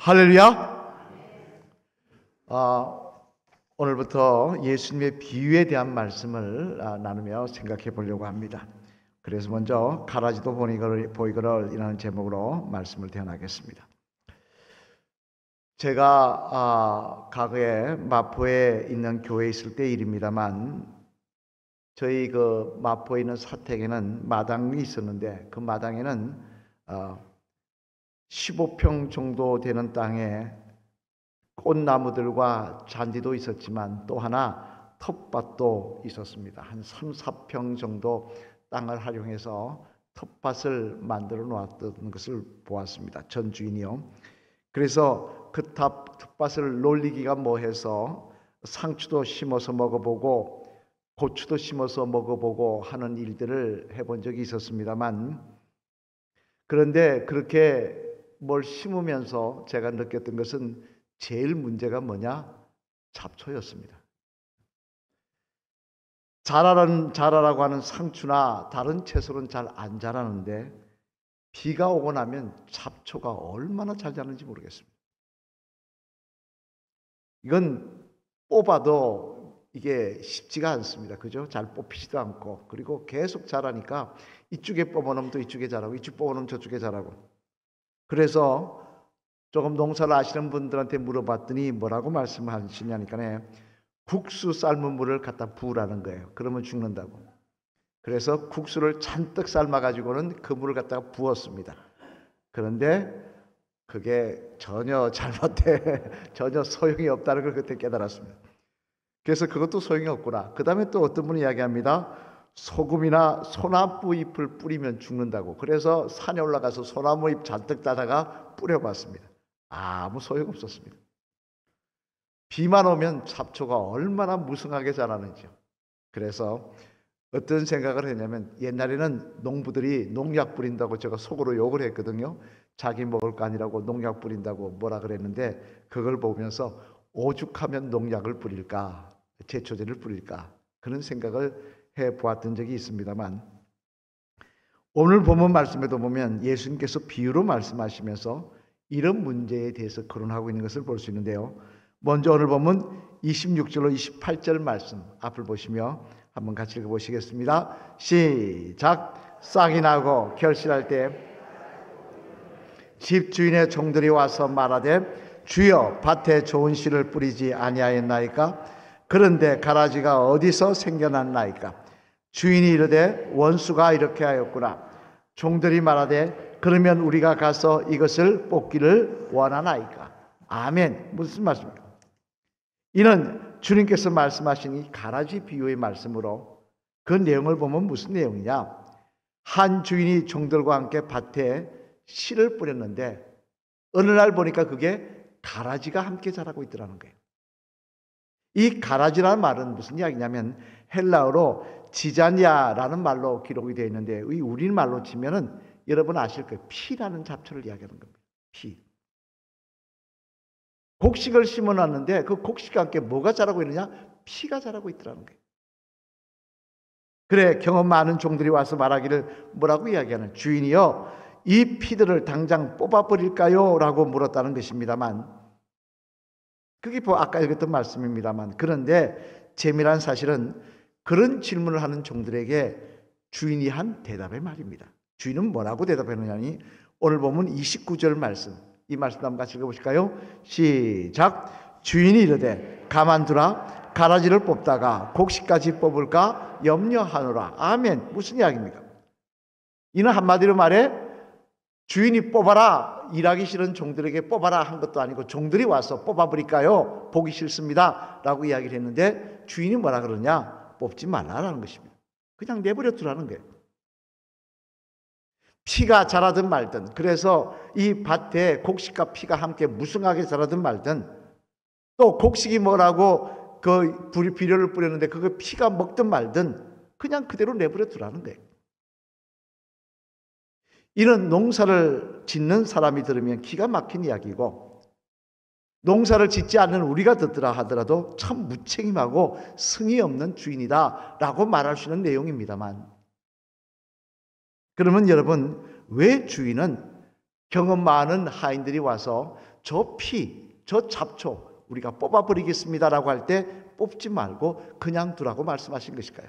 할렐루야. 오늘부터 예수님의 비유에 대한 말씀을 나누며 생각해 보려고 합니다. 그래서 먼저 가라지도 보이거늘이라는 제목으로 말씀을 대언하겠습니다. 제가 과거에 마포에 있는 교회에 있을 때 일입니다만, 저희 그 마포에 있는 사택에는 마당이 있었는데, 그 마당에는 15평 정도 되는 땅에 꽃나무들과 잔디도 있었지만 또 하나 텃밭도 있었습니다. 한 3, 4평 정도 땅을 활용해서 텃밭을 만들어 놓았던 것을 보았습니다. 전 주인이요. 그래서 그 텃밭을 놀리기가 뭐해서 상추도 심어서 먹어보고 고추도 심어서 먹어보고 하는 일들을 해본 적이 있었습니다만, 그런데 그렇게 뭘 심으면서 제가 느꼈던 것은 제일 문제가 뭐냐? 잡초였습니다. 자라라고 하는 상추나 다른 채소는 잘 안 자라는데 비가 오고 나면 잡초가 얼마나 잘 자라는지 모르겠습니다. 이건 뽑아도 이게 쉽지가 않습니다. 그죠? 잘 뽑히지도 않고, 그리고 계속 자라니까 이쪽에 뽑아놓으면 또 이쪽에 자라고, 이쪽 뽑아놓으면 저쪽에 자라고. 그래서 조금 농사를 아시는 분들한테 물어봤더니 뭐라고 말씀하시냐니까, 국수 삶은 물을 갖다 부으라는 거예요. 그러면 죽는다고. 그래서 국수를 잔뜩 삶아가지고는 그 물을 갖다가 부었습니다. 그런데 그게 전혀 잘못돼 전혀 소용이 없다는 걸 그때 깨달았습니다. 그래서 그것도 소용이 없구나. 그 다음에 또 어떤 분이 이야기합니다. 소금이나 소나무 잎을 뿌리면 죽는다고. 그래서 산에 올라가서 소나무 잎 잔뜩 따다가 뿌려봤습니다. 아무 소용없었습니다. 비만 오면 잡초가 얼마나 무성하게 자라는지요. 그래서 어떤 생각을 했냐면, 옛날에는 농부들이 농약 뿌린다고 제가 속으로 욕을 했거든요. 자기 먹을 거 아니라고 농약 뿌린다고 뭐라 그랬는데, 그걸 보면서 오죽하면 농약을 뿌릴까, 제초제를 뿌릴까, 그런 생각을 해보았던 적이 있습니다만, 오늘 본문 말씀에도 보면 예수님께서 비유로 말씀하시면서 이런 문제에 대해서 거론하고 있는 것을 볼 수 있는데요. 먼저 오늘 본문 26절로 28절 말씀 앞을 보시며 한번 같이 읽어보시겠습니다. 시작. 싹이 나고 결실할 때 집주인의 종들이 와서 말하되, 주여 밭에 좋은 씨를 뿌리지 아니하였나이까? 그런데 가라지가 어디서 생겨났나이까? 주인이 이르되, 원수가 이렇게 하였구나. 종들이 말하되, 그러면 우리가 가서 이것을 뽑기를 원하나이까? 아멘. 무슨 말씀입니까? 이는 주님께서 말씀하신 이 가라지 비유의 말씀으로, 그 내용을 보면 무슨 내용이냐? 한 주인이 종들과 함께 밭에 씨를 뿌렸는데 어느 날 보니까 그게 가라지가 함께 자라고 있더라는 거예요. 이 가라지라는 말은 무슨 이야기냐면, 헬라어로 지자니아라는 말로 기록이 되어 있는데, 이 우리말로 치면은 여러분 아실 거예요. 피라는 잡초를 이야기하는 겁니다. 피. 곡식을 심어놨는데 그 곡식과 함께 뭐가 자라고 있느냐? 피가 자라고 있더라는 거예요. 그래, 경험 많은 종들이 와서 말하기를 뭐라고 이야기하는? 주인이여, 이 피들을 당장 뽑아버릴까요? 라고 물었다는 것입니다만, 그게 아까 읽었던 말씀입니다만, 그런데 재미난 사실은 그런 질문을 하는 종들에게 주인이 한 대답의 말입니다. 주인은 뭐라고 대답했느냐니, 오늘 보면 29절 말씀, 이 말씀 한번 같이 읽어보실까요? 시작. 주인이 이르되, 가만두라. 가라지를 뽑다가 곡식까지 뽑을까 염려하노라. 아멘. 무슨 이야기입니까? 이는 한마디로 말해 주인이 뽑아라, 일하기 싫은 종들에게 뽑아라 한 것도 아니고, 종들이 와서 뽑아버릴까요? 보기 싫습니다 라고 이야기를 했는데, 주인이 뭐라 그러냐? 뽑지 말라라는 것입니다. 그냥 내버려 두라는 거예요. 피가 자라든 말든, 그래서 이 밭에 곡식과 피가 함께 무성하게 자라든 말든, 또 곡식이 뭐라고 그 비료를 뿌렸는데 그거 피가 먹든 말든 그냥 그대로 내버려 두라는 거예요. 이런 농사를 짓는 사람이 들으면 기가 막힌 이야기고, 농사를 짓지 않는 우리가 듣더라 하더라도 참 무책임하고 성의 없는 주인이다 라고 말할 수 있는 내용입니다만, 그러면 여러분, 왜 주인은 경험 많은 하인들이 와서 저 피, 저 잡초 우리가 뽑아버리겠습니다라고 할 때 뽑지 말고 그냥 두라고 말씀하신 것일까요?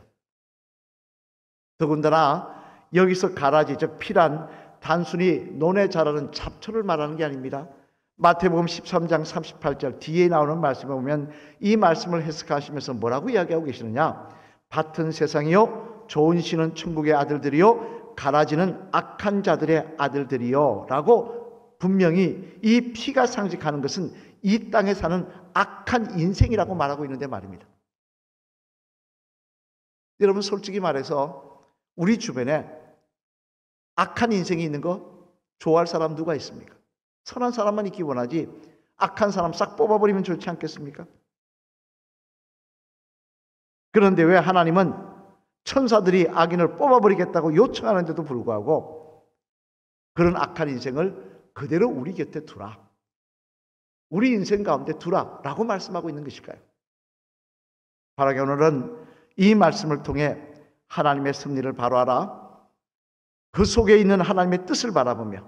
더군다나 여기서 가라지, 즉 피란 단순히 논에 자라는 잡초를 말하는 게 아닙니다. 마태복음 13장 38절 뒤에 나오는 말씀에 보면 이 말씀을 해석하시면서 뭐라고 이야기하고 계시느냐? 밭은 세상이요, 좋은 씨는 천국의 아들들이요, 가라지는 악한 자들의 아들들이요 라고 분명히 이 피가 상징하는 것은 이 땅에 사는 악한 인생이라고 말하고 있는데 말입니다. 여러분, 솔직히 말해서 우리 주변에 악한 인생이 있는 거 좋아할 사람 누가 있습니까? 선한 사람만 있기 원하지 악한 사람 싹 뽑아버리면 좋지 않겠습니까? 그런데 왜 하나님은 천사들이 악인을 뽑아버리겠다고 요청하는데도 불구하고 그런 악한 인생을 그대로 우리 곁에 두라, 우리 인생 가운데 두라 라고 말씀하고 있는 것일까요? 바라게 오늘은 이 말씀을 통해 하나님의 섭리를 바로 알아 그 속에 있는 하나님의 뜻을 바라보며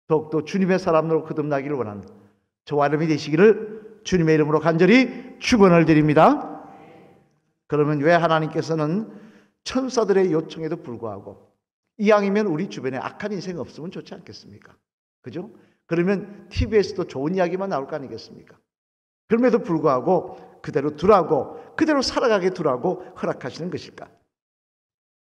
더욱더 주님의 사람으로 거듭나기를 원하는 저와 여러분이 되시기를 주님의 이름으로 간절히 축원을 드립니다. 그러면 왜 하나님께서는 천사들의 요청에도 불구하고 이왕이면 우리 주변에 악한 인생 없으면 좋지 않겠습니까? 그죠? 그러면 TV에서도 좋은 이야기만 나올 거 아니겠습니까? 그럼에도 불구하고 그대로 두라고, 그대로 살아가게 두라고 허락하시는 것일까?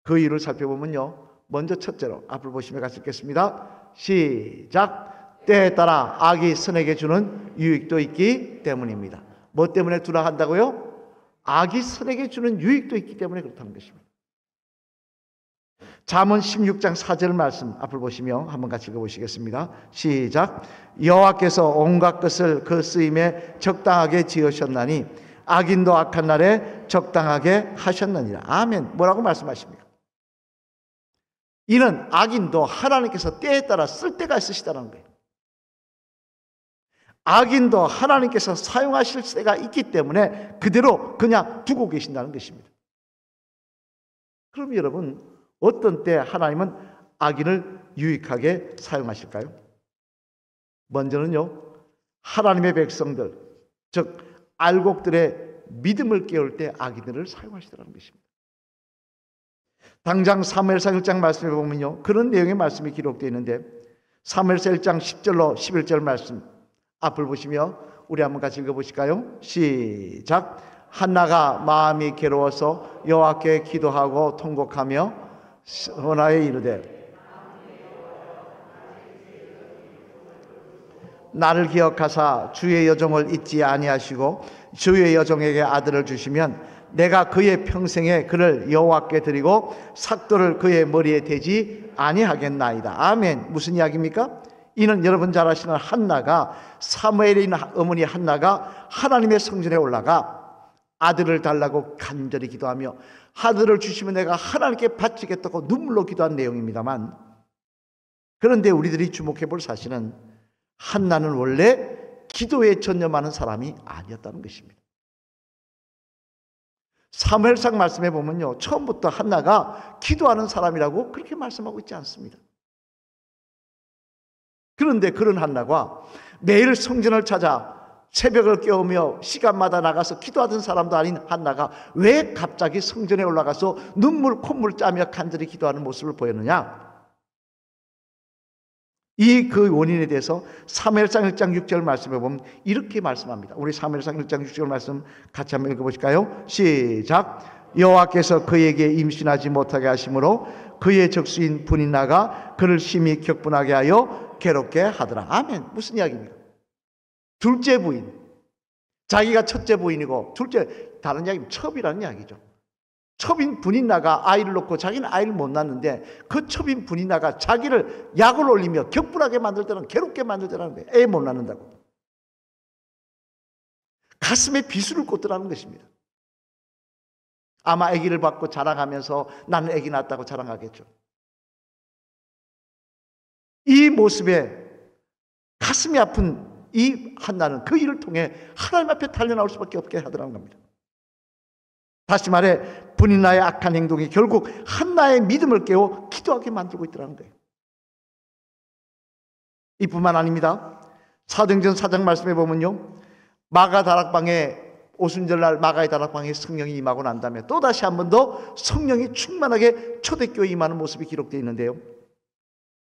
그 이유를 살펴보면요, 먼저 첫째로 앞을 보시며 같이 읽겠습니다. 시작. 때에 따라 악이 선에게 주는 유익도 있기 때문입니다. 뭐 때문에 두라 한다고요? 악이 선에게 주는 유익도 있기 때문에 그렇다는 것입니다. 잠언 16장 4절 말씀 앞을 보시며 한번 같이 읽어보시겠습니다. 시작. 여호와께서 온갖 것을 그 쓰임에 적당하게 지으셨나니 악인도 악한 날에 적당하게 하셨느니라. 아멘. 뭐라고 말씀하십니까? 이는 악인도 하나님께서 때에 따라 쓸 때가 있으시다는 거예요. 악인도 하나님께서 사용하실 때가 있기 때문에 그대로 그냥 두고 계신다는 것입니다. 그럼 여러분, 어떤 때 하나님은 악인을 유익하게 사용하실까요? 먼저는요, 하나님의 백성들, 즉 알곡들의 믿음을 깨울 때 악인들을 사용하시더라는 것입니다. 당장 사무엘상 1장 말씀에 보면요, 그런 내용의 말씀이 기록되어 있는데 사무엘상 1장 10절로 11절 말씀 앞을 보시며 우리 한번 같이 읽어보실까요? 시작. 한나가 마음이 괴로워서 여호와께 기도하고 통곡하며 선하에 이르되 나를 기억하사 주의 여종을 잊지 아니하시고 주의 여종에게 아들을 주시면 내가 그의 평생에 그를 여호와께 드리고 삭도를 그의 머리에 대지 아니하겠나이다. 아멘. 무슨 이야기입니까? 이는 여러분 잘 아시는 한나가, 사무엘의 어머니 한나가 하나님의 성전에 올라가 아들을 달라고 간절히 기도하며 아들을 주시면 내가 하나님께 바치겠다고 눈물로 기도한 내용입니다만, 그런데 우리들이 주목해 볼 사실은 한나는 원래 기도에 전념하는 사람이 아니었다는 것입니다. 사무엘상 말씀에 보면요, 처음부터 한나가 기도하는 사람이라고 그렇게 말씀하고 있지 않습니다. 그런데 그런 한나가 매일 성전을 찾아 새벽을 깨우며 시간마다 나가서 기도하던 사람도 아닌 한나가 왜 갑자기 성전에 올라가서 눈물 콧물 짜며 간절히 기도하는 모습을 보였느냐? 그 원인에 대해서 사무엘상 1장 6절 말씀에 보면 이렇게 말씀합니다. 우리 사무엘상 1장 6절 말씀 같이 한번 읽어보실까요? 시작. 여호와께서 그에게 임신하지 못하게 하심으로 그의 적수인 분인나가 그를 심히 격분하게 하여 괴롭게 하더라. 아멘. 무슨 이야기입니까? 둘째 부인, 자기가 첫째 부인이고 둘째, 다른 이야기는 첩이라는 이야기죠. 첩인 분인나가 아이를 놓고 자기는 아이를 못 낳는데 그 첩인 분인나가 자기를 약을 올리며 격분하게 만들 때는, 괴롭게 만들 때라는 거예요. 애 못 낳는다고. 가슴에 비수를 꽂더라는 것입니다. 아마 아기를 받고 자랑하면서 나는 아기 낳았다고 자랑하겠죠. 이 모습에 가슴이 아픈 이 한나는 그 일을 통해 하나님 앞에 달려나올 수밖에 없게 하더라는 겁니다. 다시 말해 분인나의 악한 행동이 결국 한나의 믿음을 깨워 기도하게 만들고 있더라는 거예요. 이뿐만 아닙니다. 사도행전 4장 말씀해 보면요, 마가 다락방에 오순절날 마가의 다락방에 성령이 임하고 난 다음에 또다시 한 번 더 성령이 충만하게 초대교회에 임하는 모습이 기록되어 있는데요,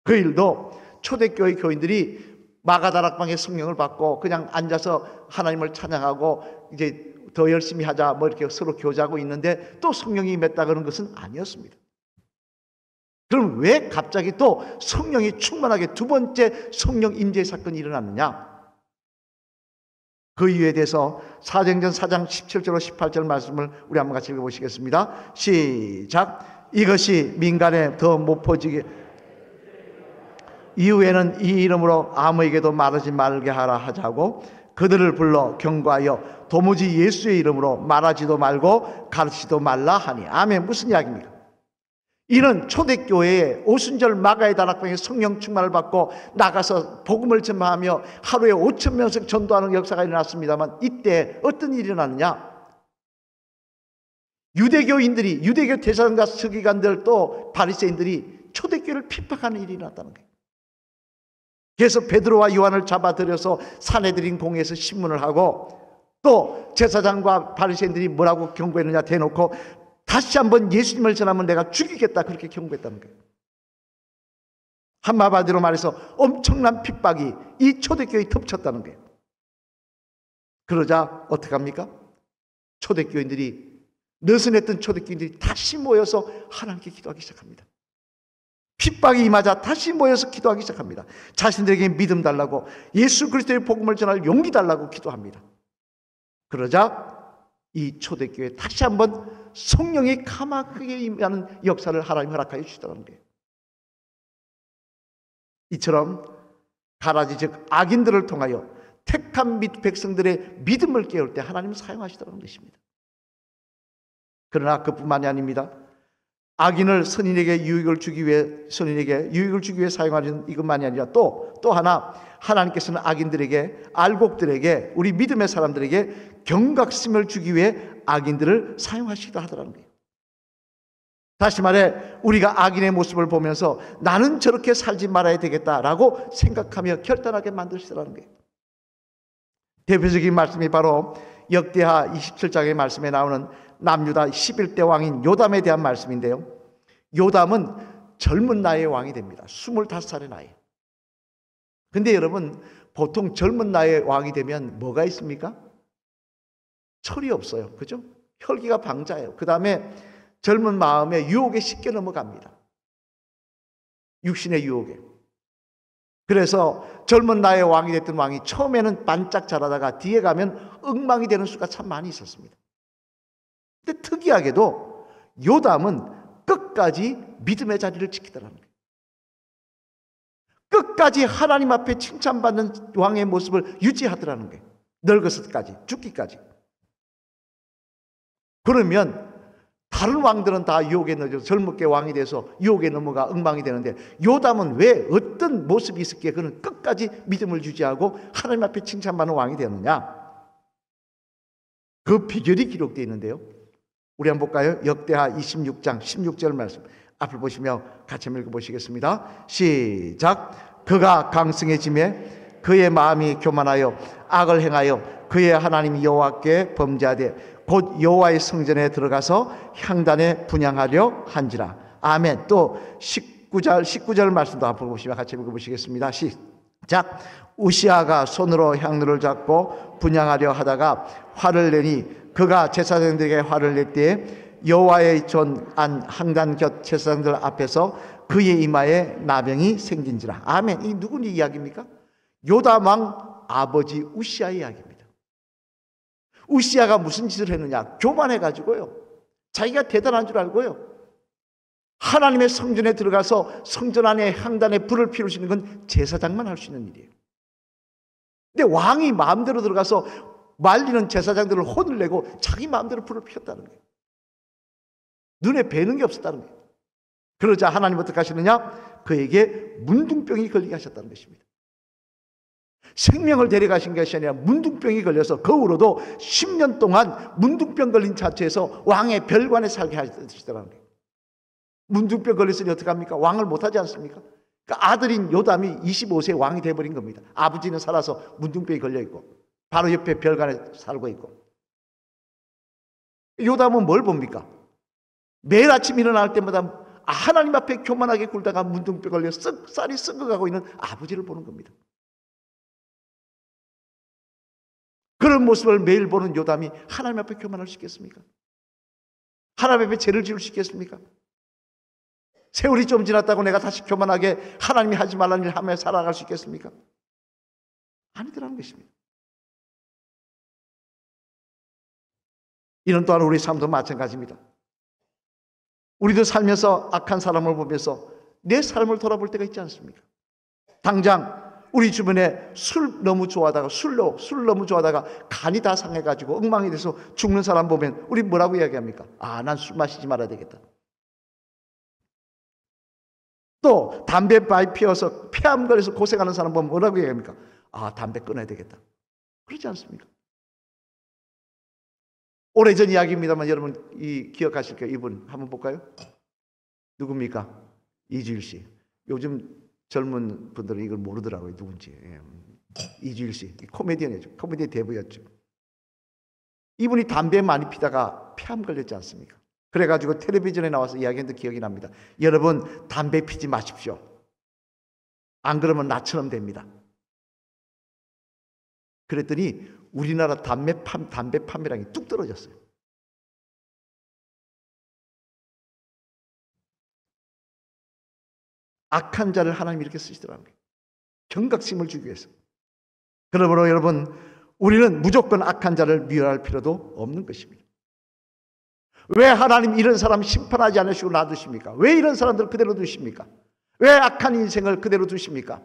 그 일도 초대교회 교인들이 마가 다락방에 성령을 받고 그냥 앉아서 하나님을 찬양하고 이제 더 열심히 하자 뭐 이렇게 서로 교제하고 있는데 또 성령이 임했다 그런 것은 아니었습니다. 그럼 왜 갑자기 또 성령이 충만하게 두 번째 성령 임재 사건이 일어났느냐? 그 이유에 대해서 사도행전 4장 17절로 18절 말씀을 우리 한번 같이 읽어보시겠습니다. 시작. 이것이 민간에 더 못 퍼지게 이후에는 이 이름으로 아무에게도 말하지 말게 하라 하자고 그들을 불러 경고하여 도무지 예수의 이름으로 말하지도 말고 가르치지도 말라 하니. 아멘. 무슨 이야기입니까? 이는 초대교회에 오순절 마가의 다락방에 성령 충만을 받고 나가서 복음을 전파하며 하루에 5,000명씩 전도하는 역사가 일어났습니다만, 이때 어떤 일이 일어났느냐? 유대교인들이, 유대교 대사장과 서기관들 또 바리새인들이 초대교회를 핍박하는 일이 일어났다는 거예요. 그래서 베드로와 요한을 잡아들여서 산헤드린 공회에서 신문을 하고, 또 제사장과 바리새인들이 뭐라고 경고했느냐, 대놓고 다시 한번 예수님을 전하면 내가 죽이겠다, 그렇게 경고했다는 거예요. 한마디로 말해서 엄청난 핍박이 이 초대교회에 덮쳤다는 거예요. 그러자 어떻게 합니까? 초대교인들이, 느슨했던 초대교인들이 다시 모여서 하나님께 기도하기 시작합니다. 핍박이 임하자 다시 모여서 기도하기 시작합니다. 자신들에게 믿음 달라고, 예수 그리스도의 복음을 전할 용기 달라고 기도합니다. 그러자 이 초대교회에 다시 한번 성령이 가마크게 임하는 역사를 하나님 허락하여 주시더라는 거예요. 이처럼 가라지 즉 악인들을 통하여 택한 백성들의 믿음을 깨울 때 하나님은 사용하시더라는 것입니다. 그러나 그뿐만이 아닙니다. 악인을 선인에게 유익을 주기 위해 사용하는 이것만이 아니라 또 하나, 하나님께서는 악인들에게, 알곡들에게, 우리 믿음의 사람들에게 경각심을 주기 위해 악인들을 사용하시기도 하더라는 거예요. 다시 말해, 우리가 악인의 모습을 보면서 나는 저렇게 살지 말아야 되겠다라고 생각하며 결단하게 만드시더라는 거예요. 대표적인 말씀이 바로 역대하 27장의 말씀에 나오는 남유다 11대 왕인 요담에 대한 말씀인데요, 요담은 젊은 나이의 왕이 됩니다. 25살의 나이. 근데 여러분, 보통 젊은 나이의 왕이 되면 뭐가 있습니까? 철이 없어요. 그죠? 혈기가 방자해요. 그 다음에 젊은 마음에 유혹에 쉽게 넘어갑니다. 육신의 유혹에. 그래서 젊은 나이의 왕이 됐던 왕이 처음에는 반짝 자라다가 뒤에 가면 엉망이 되는 수가 참 많이 있었습니다. 근데 특이하게도 요담은 끝까지 믿음의 자리를 지키더라는 거예요. 끝까지 하나님 앞에 칭찬받는 왕의 모습을 유지하더라는 거예요. 늙어서까지, 죽기까지. 그러면 다른 왕들은 다 유혹에 넘어져 젊게 왕이 돼서 유혹에 넘어가 엉망이 되는데, 요담은 왜, 어떤 모습이 있었기에 그는 끝까지 믿음을 유지하고 하나님 앞에 칭찬받는 왕이 되느냐? 그 비결이 기록되어 있는데요, 우리 한번 볼까요? 역대하 26장 16절 말씀 앞을 보시며 같이 읽어보시겠습니다. 시작. 그가 강성해짐에 그의 마음이 교만하여 악을 행하여 그의 하나님 여호와께 범죄하되 곧 여호와의 성전에 들어가서 향단에 분향하려 한지라. 아멘. 또 19절 말씀도 앞으로 보시면 같이 읽어보시겠습니다. 시작. 우시아가 손으로 향로를 잡고 분향하려 하다가 화를 내니 그가 제사장들에게 화를 낼 때에 여호와의 존 안 향단 곁 제사장들 앞에서 그의 이마에 나병이 생긴지라. 아멘. 이 누구 이야기입니까? 요담 왕 아버지 우시아의 이야기입니다. 우시아가 무슨 짓을 했느냐? 교만해가지고요, 자기가 대단한 줄 알고요, 하나님의 성전에 들어가서 성전 안에 향단에 불을 피울 수 있는 건 제사장만 할 수 있는 일이에요. 근데 왕이 마음대로 들어가서 말리는 제사장들을 혼을 내고 자기 마음대로 불을 피웠다는 거예요. 눈에 뵈는 게 없었다는 거예요. 그러자 하나님 어떻게 하시느냐? 그에게 문둥병이 걸리게 하셨다는 것입니다. 생명을 데려가신 것이 아니라 문둥병이 걸려서 그 후로도 10년 동안 문둥병 걸린 자체에서 왕의 별관에 살게 하시더라는 거예요. 문둥병 걸렸으니 어떡합니까? 왕을 못하지 않습니까? 그러니까 아들인 요담이 25세 왕이 돼버린 겁니다. 아버지는 살아서 문둥병에 걸려있고 바로 옆에 별관에 살고 있고. 요담은 뭘 봅니까? 매일 아침 일어날 때마다 하나님 앞에 교만하게 굴다가 문둥병 걸려 쌀이 썩어가고 있는 아버지를 보는 겁니다. 그런 모습을 매일 보는 요담이 하나님 앞에 교만할 수 있겠습니까? 하나님 앞에 죄를 지을 수 있겠습니까? 세월이 좀 지났다고 내가 다시 교만하게 하나님이 하지 말라는 일 하며 살아갈 수 있겠습니까? 아니더라는 것입니다. 이런 또한 우리 삶도 마찬가지입니다. 우리도 살면서 악한 사람을 보면서 내 삶을 돌아볼 때가 있지 않습니까? 당장 우리 주변에 술 너무 좋아하다가 간이 다 상해가지고 엉망이 돼서 죽는 사람 보면 우리 뭐라고 이야기합니까? 아, 난 술 마시지 말아야 되겠다. 또 담배 많이 피워서 폐암 걸려서 고생하는 사람 보면 뭐라고 이야기합니까? 아, 담배 끊어야 되겠다. 그렇지 않습니까? 오래전 이야기입니다만 여러분 기억하실 거예요. 이분 한번 볼까요? 누굽니까? 이주일 씨. 요즘 젊은 분들은 이걸 모르더라고요. 누군지. 이주일 씨. 코미디언이죠. 코미디 대부였죠. 이분이 담배 많이 피다가 폐암 걸렸지 않습니까? 그래가지고 텔레비전에 나와서 이야기했는데 기억이 납니다. 여러분 담배 피지 마십시오. 안 그러면 나처럼 됩니다. 그랬더니 우리나라 담배 판매량이 뚝 떨어졌어요. 악한 자를 하나님이 이렇게 쓰시더라고요. 경각심을 주기 위해서. 그러므로 여러분, 우리는 무조건 악한 자를 미워할 필요도 없는 것입니다. 왜 하나님 이런 사람 심판하지 않으시고 놔두십니까? 왜 이런 사람들 그대로 두십니까? 왜 악한 인생을 그대로 두십니까?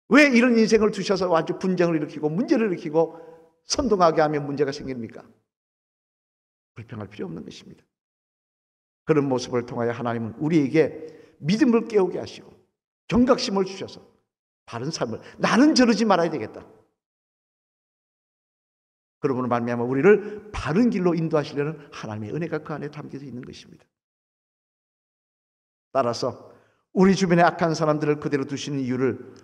왜 이런 인생을 두셔서 아주 분쟁을 일으키고 문제를 일으키고 선동하게 하면 문제가 생깁니까? 불평할 필요 없는 것입니다. 그런 모습을 통하여 하나님은 우리에게 믿음을 깨우게 하시고 경각심을 주셔서 바른 삶을, 나는 저러지 말아야 되겠다. 그러므로 말미암아 우리를 바른 길로 인도하시려는 하나님의 은혜가 그 안에 담겨져 있는 것입니다. 따라서 우리 주변에 악한 사람들을 그대로 두시는 이유를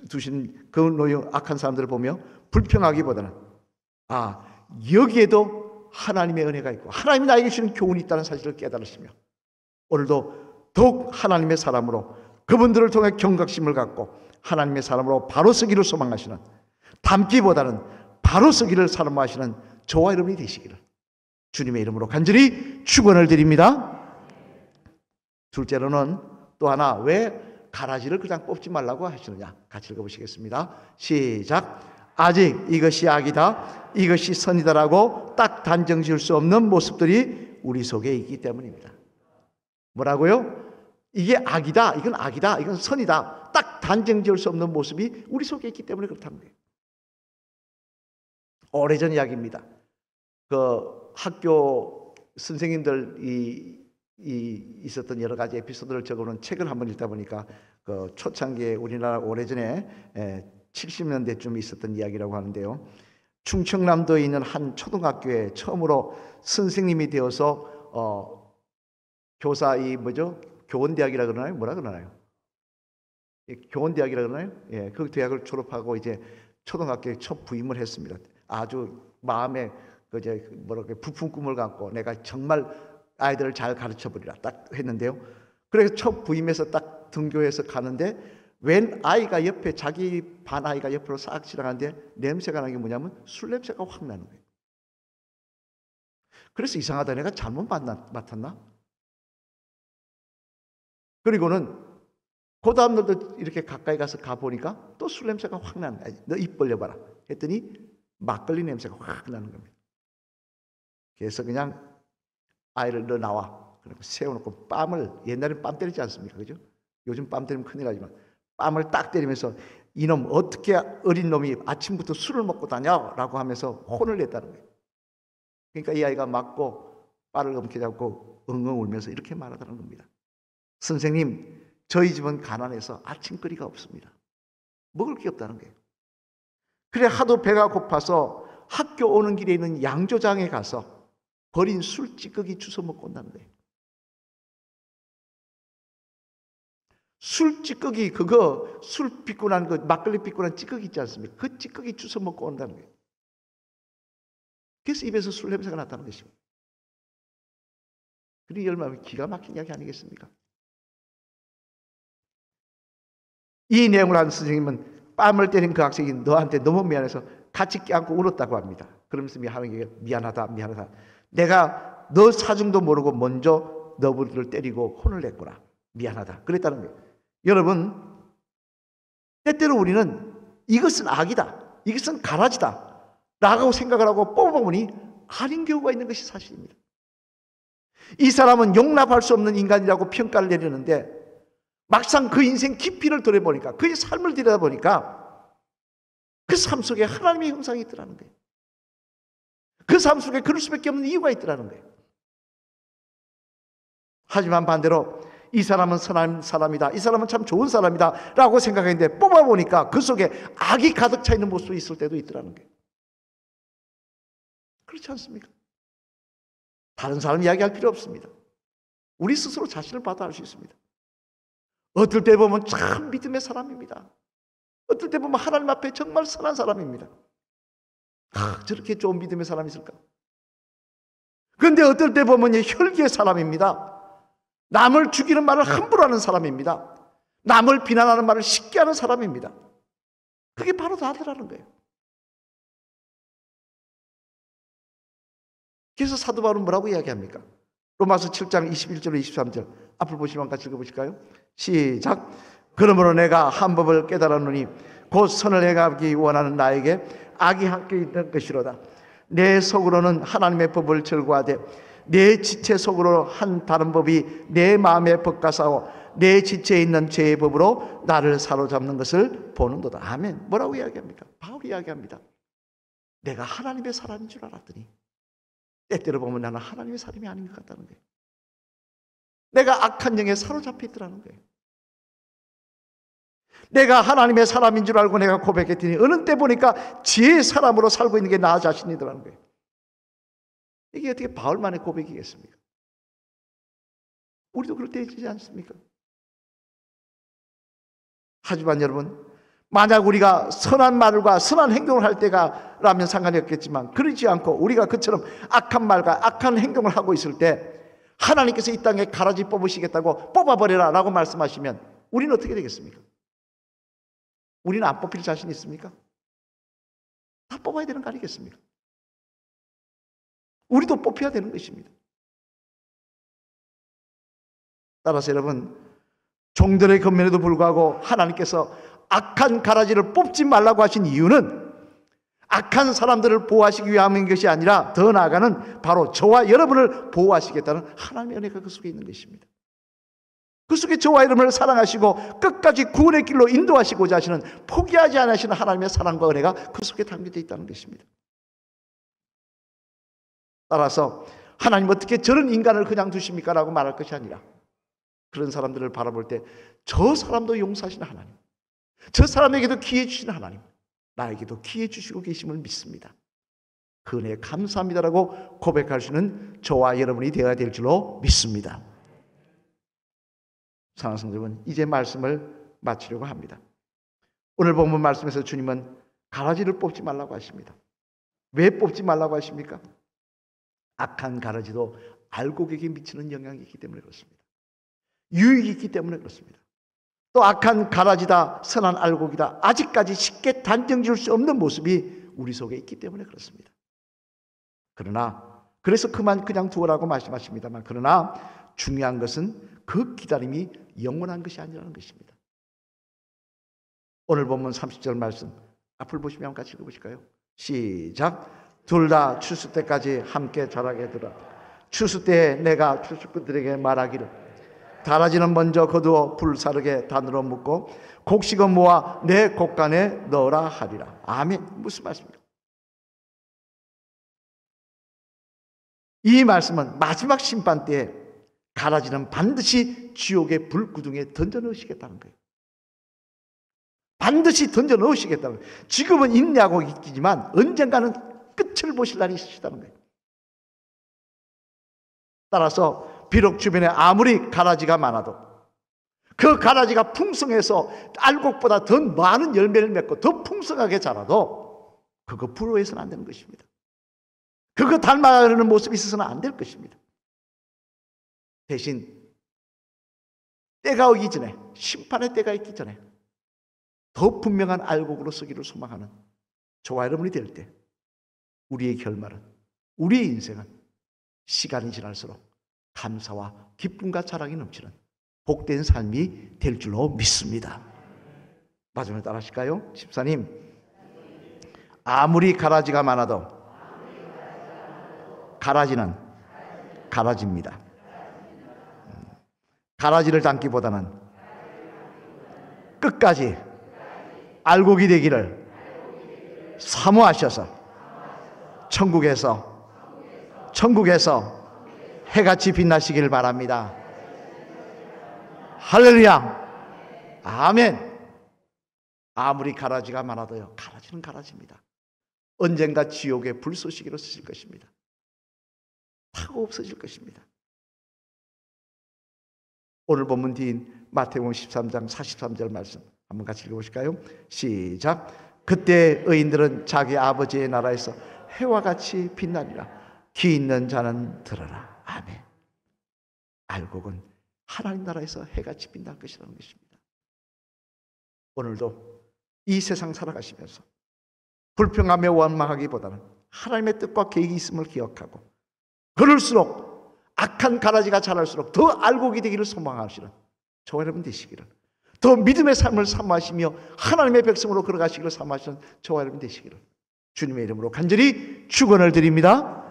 두신 그 노용 악한 사람들을 보며 불평하기보다는 여기에도 하나님의 은혜가 있고 하나님이 나에게 주는 교훈이 있다는 사실을 깨달으시며 오늘도 더욱 하나님의 사람으로 그분들을 통해 경각심을 갖고 하나님의 사람으로 바로 서기를 소망하시는, 닮기보다는 바로 서기를 사모하시는 저와 여러분이 되시기를 주님의 이름으로 간절히 축원을 드립니다. 둘째로는 또 하나, 왜 가라지를 그냥 뽑지 말라고 하시느냐? 같이 읽어보시겠습니다. 시작. 아직 이것이 악이다, 이것이 선이다라고 딱 단정 지을 수 없는 모습들이 우리 속에 있기 때문입니다. 뭐라고요? 이게 악이다, 이건 악이다, 이건 선이다, 딱 단정 지을 수 없는 모습이 우리 속에 있기 때문에 그렇다는 거예요. 오래전 이야기입니다. 그 학교 선생님들이 있었던 여러 가지 에피소드를 적어놓은 책을 한번 읽다 보니까 그 초창기에 우리나라 오래전에 70년대쯤 있었던 이야기라고 하는데요. 충청남도에 있는 한 초등학교에 처음으로 선생님이 되어서 교사 교원대학이라 그러나요? 뭐라 그러나요? 교원대학이라 그러나요? 예, 그 대학을 졸업하고 이제 초등학교에 첫 부임을 했습니다. 아주 마음에 부푼 꿈을 갖고 내가 정말 아이들을 잘 가르쳐 버리라 딱 했는데요. 그래서 첫 부임해서 딱 등교해서 가는데 웬 아이가 옆에, 자기 반 아이가 옆으로 싹 지나가는데 냄새가 나는 게 뭐냐면 술 냄새가 확 나는 거예요. 그래서 이상하다, 내가 잘못 맡았나? 그리고는 그 다음 날도 이렇게 가까이 가서 가보니까 또 술 냄새가 확 나는 거야. 너 입 벌려봐라 했더니 막걸리 냄새가 확 나는 겁니다. 그래서 그냥 아이를 너 나와. 그리고 세워놓고 뺨을, 옛날엔 뺨 때리지 않습니까? 그죠? 요즘 뺨 때리면 큰일 나지만 뺨을 딱 때리면서 이놈 어떻게 어린 놈이 아침부터 술을 먹고 다녀? 라고 하면서 혼을 냈다는 거예요. 그러니까 이 아이가 맞고 빠를 검게 잡고 엉엉 울면서 이렇게 말하다는 겁니다. 선생님, 저희 집은 가난해서 아침거리가 없습니다. 먹을 게 없다는 거예요. 그래 하도 배가 고파서 학교 오는 길에 있는 양조장에 가서 버린 술 찌꺼기 주워 먹고 온다는 거예요. 술 찌꺼기, 그거 술 빚고 난 그 막걸리 빚고 난 찌꺼기 있지 않습니까? 그 찌꺼기 주워 먹고 온다는 거예요. 그래서 입에서 술 냄새가 났다는 것입니다. 그리고 얼마나 기가 막힌 이야기 아니겠습니까? 이 내용을 한 선생님은 뺨을 때린 그 학생이 너한테 너무 미안해서 같이 껴안고 울었다고 합니다. 그러면서 하나님께 미안하다, 미안하다. 내가 너 사정도 모르고 먼저 너를 때리고 혼을 냈구나. 미안하다. 그랬다는 거예요. 여러분, 때때로 우리는 이것은 악이다, 이것은 가라지다 라고 생각을 하고 뽑아보니 아닌 경우가 있는 것이 사실입니다. 이 사람은 용납할 수 없는 인간이라고 평가를 내리는데 막상 그 인생 깊이를 들여보니까, 그의 삶을 들여다보니까 그 삶 속에 하나님의 형상이 있더라는 거예요. 그 삶 속에 그럴 수밖에 없는 이유가 있더라는 거예요. 하지만 반대로 이 사람은 선한 사람이다, 이 사람은 참 좋은 사람이다 라고 생각했는데 뽑아보니까 그 속에 악이 가득 차 있는 모습이 있을 때도 있더라는 거예요. 그렇지 않습니까? 다른 사람 이야기할 필요 없습니다. 우리 스스로 자신을 봐도 알 수 있습니다. 어떨 때 보면 참 믿음의 사람입니다. 어떨 때 보면 하나님 앞에 정말 선한 사람입니다. 저렇게 좋은 믿음의 사람이 있을까? 그런데 어떨 때 보면 혈기의 사람입니다. 남을 죽이는 말을 함부로 하는 사람입니다. 남을 비난하는 말을 쉽게 하는 사람입니다. 그게 바로 나더라는 거예요. 그래서 사도 바울은 뭐라고 이야기합니까? 로마서 7장 21절 23절 앞을 보시면 같이 읽어보실까요? 시작. 그러므로 내가 한 법을 깨달았노니 곧 선을 행하기 원하는 나에게 악이 함께 있는 것이로다. 내 속으로는 하나님의 법을 절구하되 내 지체 속으로 한 다른 법이 내 마음에 법가사오 내 지체에 있는 죄의 법으로 나를 사로잡는 것을 보는도다. 아멘. 뭐라고 이야기합니까? 바울이 이야기합니다. 내가 하나님의 사람인 줄 알았더니 때때로 보면 나는 하나님의 사람이 아닌 것 같다는 거예요. 내가 악한 영에 사로잡혀 있더라는 거예요. 내가 하나님의 사람인 줄 알고 내가 고백했더니 어느 때 보니까 지혜의 사람으로 살고 있는 게 나 자신이더라는 거예요. 이게 어떻게 바울만의 고백이겠습니까? 우리도 그럴 때 있지 않습니까? 하지만 여러분, 만약 우리가 선한 말과 선한 행동을 할 때가라면 상관이 없겠지만 그러지 않고 우리가 그처럼 악한 말과 악한 행동을 하고 있을 때 하나님께서 이 땅에 가라지 뽑으시겠다고 뽑아버려라 라고 말씀하시면 우리는 어떻게 되겠습니까? 우리는 안 뽑힐 자신 있습니까? 다 뽑아야 되는 거 아니겠습니까? 우리도 뽑혀야 되는 것입니다. 따라서 여러분, 종들의 권면에도 불구하고 하나님께서 악한 가라지를 뽑지 말라고 하신 이유는 악한 사람들을 보호하시기 위함인 것이 아니라 더 나아가는 바로 저와 여러분을 보호하시겠다는 하나님의 은혜가 그 속에 있는 것입니다. 그 속에 저와 여러분을 사랑하시고 끝까지 구원의 길로 인도하시고자 하시는, 포기하지 않으시는 하나님의 사랑과 은혜가 그 속에 담겨져 있다는 것입니다. 따라서 하나님 어떻게 저런 인간을 그냥 두십니까? 라고 말할 것이 아니라 그런 사람들을 바라볼 때 저 사람도 용서하시는 하나님, 저 사람에게도 기회 주시는 하나님, 나에게도 기회 주시고 계심을 믿습니다. 그 은혜에 감사합니다라고 고백할 수 있는 저와 여러분이 되어야 될 줄로 믿습니다. 사랑하는 성도 여러분, 이제 말씀을 마치려고 합니다. 오늘 본문 말씀에서 주님은 가라지를 뽑지 말라고 하십니다. 왜 뽑지 말라고 하십니까? 악한 가라지도 알곡에게 미치는 영향이 있기 때문에 그렇습니다. 유익이 있기 때문에 그렇습니다. 또 악한 가라지다, 선한 알곡이다, 아직까지 쉽게 단정 지을 수 없는 모습이 우리 속에 있기 때문에 그렇습니다. 그래서 그만 그냥 두어라고 말씀하십니다만, 그러나 중요한 것은 그 기다림이 영원한 것이 아니라는 것입니다. 오늘 본문 30절 말씀 앞을 보시면 같이 읽어보실까요? 시작. 둘 다 추수 때까지 함께 자라게 되라. 추수 때에 내가 추수꾼들에게 말하기를 가라지는 먼저 거두어 불사르게 단으로 묶고 곡식은 모아 내 곡간에 넣으라 하리라. 아멘. 무슨 말씀입니까? 이 말씀은 마지막 심판 때에 가라지는 반드시 지옥의 불구덩이에 던져 넣으시겠다는 거예요. 반드시 던져 넣으시겠다는 거예요. 지금은 인내하고 있지만 언젠가는 끝을 보실 날이 있으시다는 거예요. 따라서 비록 주변에 아무리 가라지가 많아도, 그 가라지가 풍성해서 알곡보다 더 많은 열매를 맺고 더 풍성하게 자라도 그거 부러워해서는 안 되는 것입니다. 그거 닮아가는 모습이 있어서는 안 될 것입니다. 대신 때가 오기 전에, 심판의 때가 있기 전에 더 분명한 알곡으로 서기를 소망하는 저와 여러분이 될 때 우리의 결말은, 우리의 인생은 시간이 지날수록 감사와 기쁨과 자랑이 넘치는 복된 삶이 될 줄로 믿습니다. 마지막에 따라 하실까요? 집사님, 아무리 가라지가 많아도 가라지는 가라지입니다. 가라지를 담기보다는 끝까지 알곡이 되기를 사모하셔서 천국에서 해같이 빛나시길 바랍니다. 할렐루야. 아멘. 아무리 가라지가 많아도요, 가라지는 가라지입니다. 언젠가 지옥의 불쏘시개로 쓰실 것입니다. 타고 없어질 것입니다. 오늘 본문 뒤인 마태복음 13장 43절 말씀 한번 같이 읽어보실까요? 시작. 그때 의인들은 자기 아버지의 나라에서 해와 같이 빛나리라. 귀 있는 자는 들어라. 아멘. 알곡은 하나님 나라에서 해같이 빛날 것이라는 것입니다. 오늘도 이 세상 살아가시면서 불평하며 원망하기보다는 하나님의 뜻과 계획이 있음을 기억하고, 그럴수록 악한 가라지가 자랄수록 더 알곡이 되기를 소망하시는 저와 여러분 되시기를, 더 믿음의 삶을 사모하시며 하나님의 백성으로 걸어가시기를 사모하시는 저와 여러분 되시기를 주님의 이름으로 간절히 축원을 드립니다.